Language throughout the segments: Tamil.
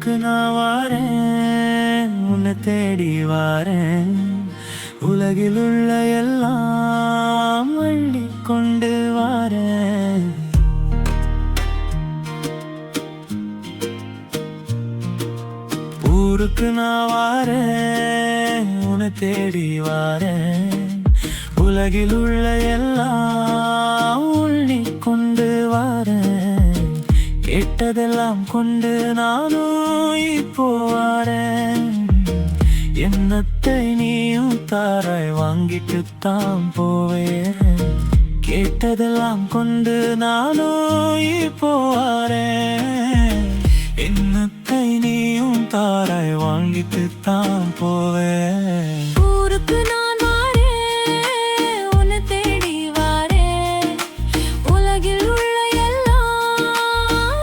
ஊருக்கு நான் வாரேன், உன்னை தேடி வாரேன். உலகில் உள்ள எல்லாம் அள்ளி கொண்டு வாரேன். ஊருக்கு நான் வாரேன், உன்னை தேடி வாரேன். உலகில் உள்ள எல்லாம் உள்ளி கொண்டு வாரேன். கேட்டதெல்லாம் கொண்டு நானும் இப்போ வாரேன். எண்ணத்தை நீயும் தாராய் வாங்கிட்டு தான் போவேன். கேட்டதெல்லாம் கொண்டு நானும் இப்போ வாரேன். எண்ணத்தை நீயும் தாராய் வாங்கிட்டு தான் போவேன். ஊருக்கு நான் வாரேன், உன்னை தேடி வாரேன். உலகில் உள்ள எல்லாம்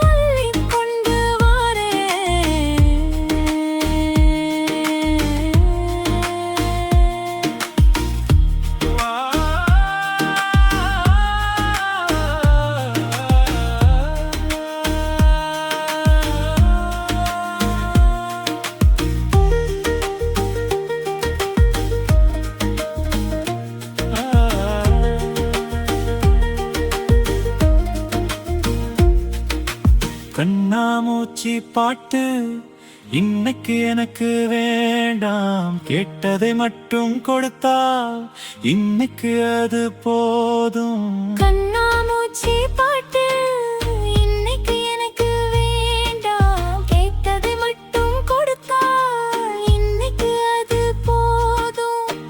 அள்ளி கொண்டு வாரேன். கண்ணாமூச்சி பாட்டு இன்னைக்கு எனக்கு வேண்டாம். கேட்டதை மட்டும் கொடுத்தால் இன்னைக்கு அது போதும். கண்ணாமூச்சி பாட்டு இன்னைக்கு எனக்கு வேண்டாம். கேட்டதை மட்டும் கொடுத்தால் இன்னைக்கு அது போதும்.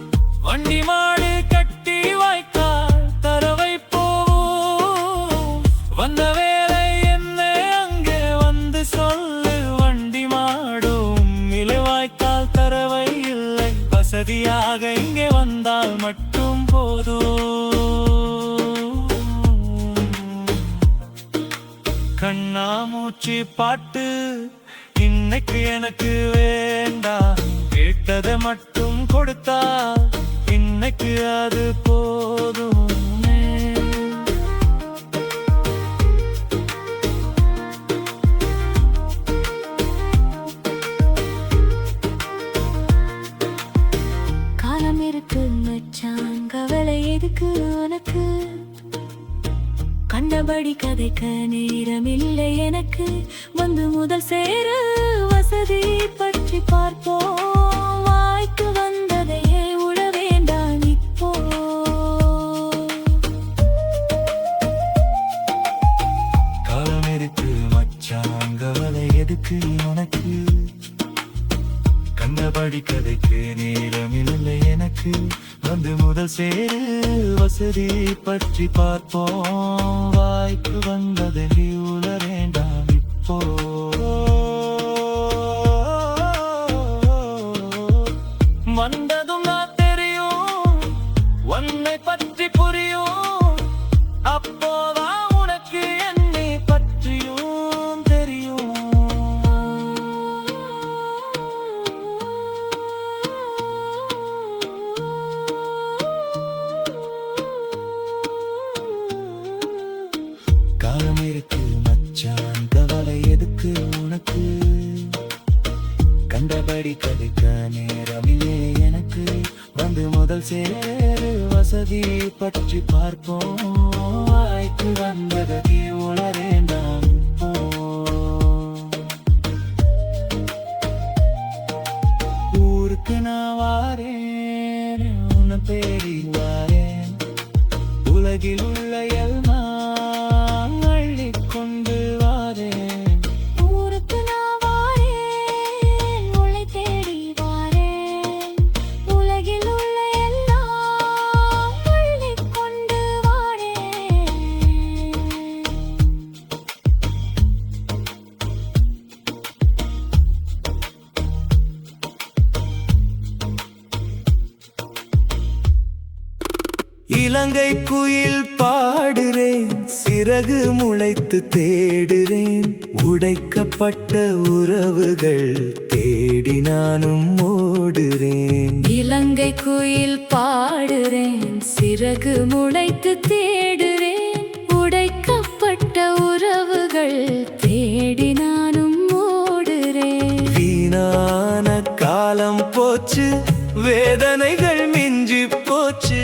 வண்டி மாடு கட்டி வாய்க்கால் தரவை போவோம். வந்த வேலை என்ன அங்கே வந்து சொல்லு. வண்டி மாடும் இலை வாய்க்கால் தரவை இல்லை. வசதியாக இங்கே வந்தால் மட்டும் போதும். கண்ணாமூச்சி பாட்டு இன்னைக்கு எனக்கு வேண்டாம். கேட்டதை மட்டும் கொடுத்தா இன்னைக்கு அது போதும். காலம் இருக்கு மச்சான், கவலை எதுக்கு உனக்கு? கண்டபடி கதைக்க நேரமில்லை எனக்கு. வந்து முதல் சேர வசதி பற்றி பார்ப்போம். வாய்க்கு வந்ததையே உட வேண்டாம் இப்போ. காலம் இருக்கு மச்சான், கவலை எதுக்கு உனக்கு? கண்டபடி கதைக்கு நேரமில்லை எனக்கு. வந்து முதல் சேரு வசதி பற்றி பார்ப்போம். வாய்ப்பு வந்ததை உல வேண்டாம் இப்போ. வந்ததும் நான் தெரியும், உன்னை பற்றி புரியும். அப்போதான் உனக்கு என்னை பற்றியும் தெரியும். காலம் இருக்கு மச்சான், கவலை எதுக்கு உனக்கு? கண்டபடி கதைக்க நேரமில்லை எனக்கு. வந்து முதல் சேரு வசதி பற்றி பார்ப்போம். வாய்க்கு வந்ததை உள வேண்டாம் இப்போ. ஊருக்கு நான் வாரேன், உன்னை தேடி வாரேன். உலகில் உள்ள எல்லாம் அள்ளி கொண்டு வாரேன். ஊருக்கு நான் வாரேன், உன்னை தேடி வாரேன். உலகில் உள்ள எல்லாம் அள்ளி கொண்டு வாரேன். இலங்கை குயில் பாடுறேன், சிறகு முளைத்து தேடுறேன். உடைக்கப்பட்ட உறவுகள் தேடி நானும் ஓடுறேன். இலங்கை குயில் பாடுறேன், சிறகு முளைத்து தேடுறேன். உடைக்கப்பட்ட உறவுகள் தேடி நானும் ஓடுறேன். காலம் போச்சு வேதனைகள் மிஞ்சி போச்சு